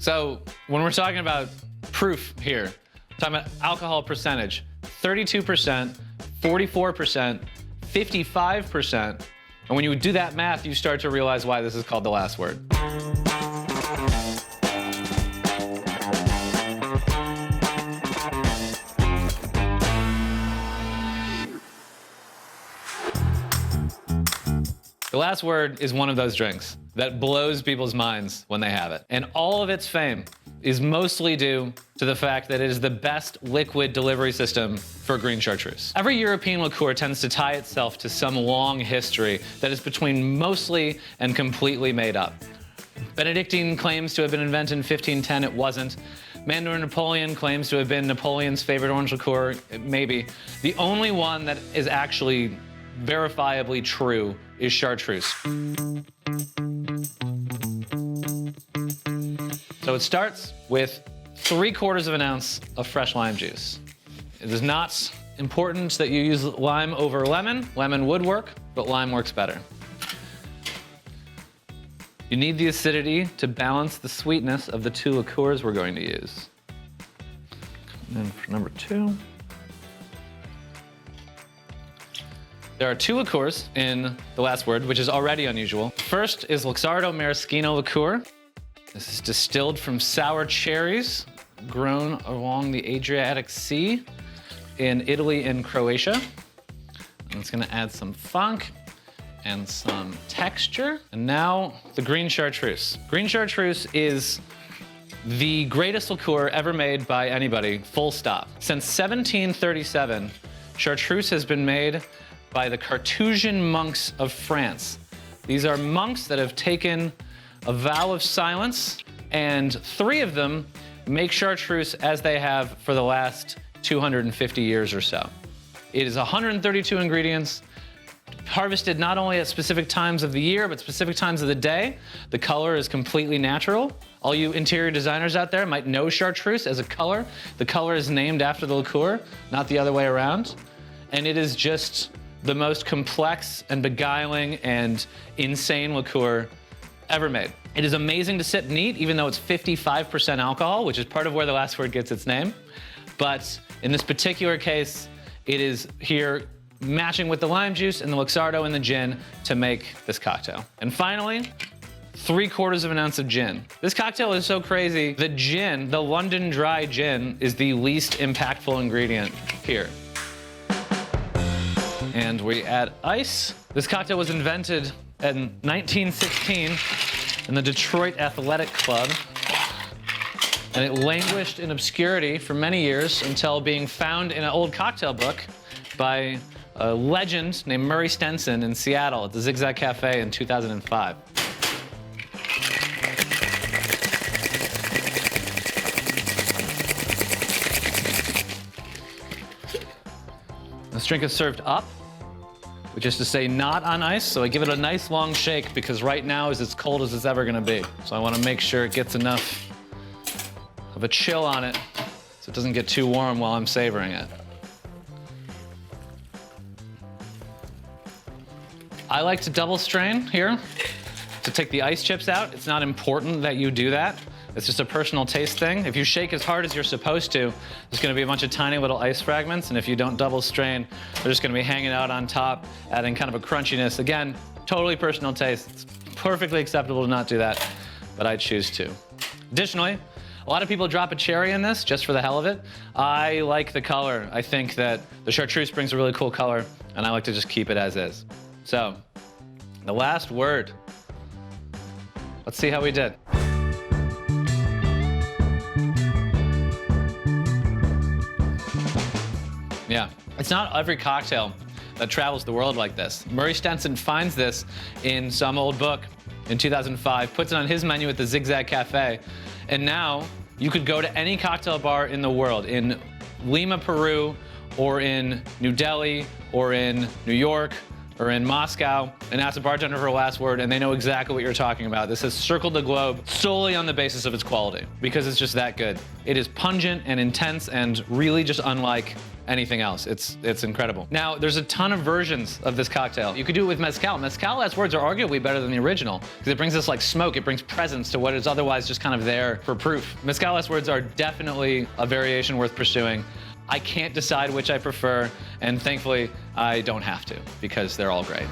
So when we're talking about proof here, we're talking about alcohol percentage, 32%, 44%, 55%. And when you do that math, you start to realize why this is called the last word. The last word is one of those drinks that blows people's minds when they have it. And all of its fame is mostly due to the fact that it is the best liquid delivery system for green chartreuse. Every European liqueur tends to tie itself to some long history that is between mostly and completely made up. Benedictine claims to have been invented in 1510, it wasn't. Mandarin Napoleon claims to have been Napoleon's favorite orange liqueur, maybe. The only one that is actually verifiably true is Chartreuse. So it starts with 3/4 of an ounce of fresh lime juice. It is not important that you use lime over lemon. Lemon would work, but lime works better. You need the acidity to balance the sweetness of the 2 liqueurs we're going to use. And then for number 2. There are 2 liqueurs in the last word, which is already unusual. First is Luxardo Maraschino liqueur. This is distilled from sour cherries grown along the Adriatic Sea in Italy and Croatia. And it's gonna add some funk and some texture. And now the green chartreuse. Green chartreuse is the greatest liqueur ever made by anybody, full stop. Since 1737, chartreuse has been made by the Carthusian monks of France. These are monks that have taken a vow of silence, and 3 of them make chartreuse as they have for the last 250 years or so. It is 132 ingredients, harvested not only at specific times of the year, but specific times of the day. The color is completely natural. All you interior designers out there might know chartreuse as a color. The color is named after the liqueur, not the other way around. And it is just the most complex and beguiling and insane liqueur ever made. It is amazing to sip neat, even though it's 55% alcohol, which is part of where the last word gets its name. But in this particular case, it is here matching with the lime juice and the Luxardo and the gin to make this cocktail. And finally, 3/4 of an ounce of gin. This cocktail is so crazy. The gin, the London Dry gin, is the least impactful ingredient here. And we add ice. This cocktail was invented in 1916 in the Detroit Athletic Club. And it languished in obscurity for many years until being found in an old cocktail book by a legend named Murray Stenson in Seattle at the Zigzag Cafe in 2005. This drink is served up, which is to say not on ice, so I give it a nice long shake because right now is as cold as it's ever gonna be. So I wanna make sure it gets enough of a chill on it so it doesn't get too warm while I'm savoring it. I like to double strain here to take the ice chips out. It's not important that you do that. It's just a personal taste thing. If you shake as hard as you're supposed to, there's gonna be a bunch of tiny little ice fragments, and if you don't double strain, they're just gonna be hanging out on top, adding kind of a crunchiness. Again, totally personal taste. It's perfectly acceptable to not do that, but I choose to. Additionally, a lot of people drop a cherry in this just for the hell of it. I like the color. I think that the chartreuse brings a really cool color, and I like to just keep it as is. So, the last word. Let's see how we did. Yeah, it's not every cocktail that travels the world like this. Murray Stenson finds this in some old book in 2005, puts it on his menu at the Zigzag Cafe, and now you could go to any cocktail bar in the world, in Lima, Peru, or in New Delhi, or in New York, or in Moscow and ask a bartender for a last word, and they know exactly what you're talking about. This has circled the globe solely on the basis of its quality, because it's just that good. It is pungent and intense and really just unlike anything else. It's incredible. Now, there's a ton of versions of this cocktail. You could do it with mezcal. Mezcal last words are arguably better than the original because it brings this like smoke. It brings presence to what is otherwise just kind of there for proof. Mezcal last words are definitely a variation worth pursuing. I can't decide which I prefer, and thankfully, I don't have to because they're all great.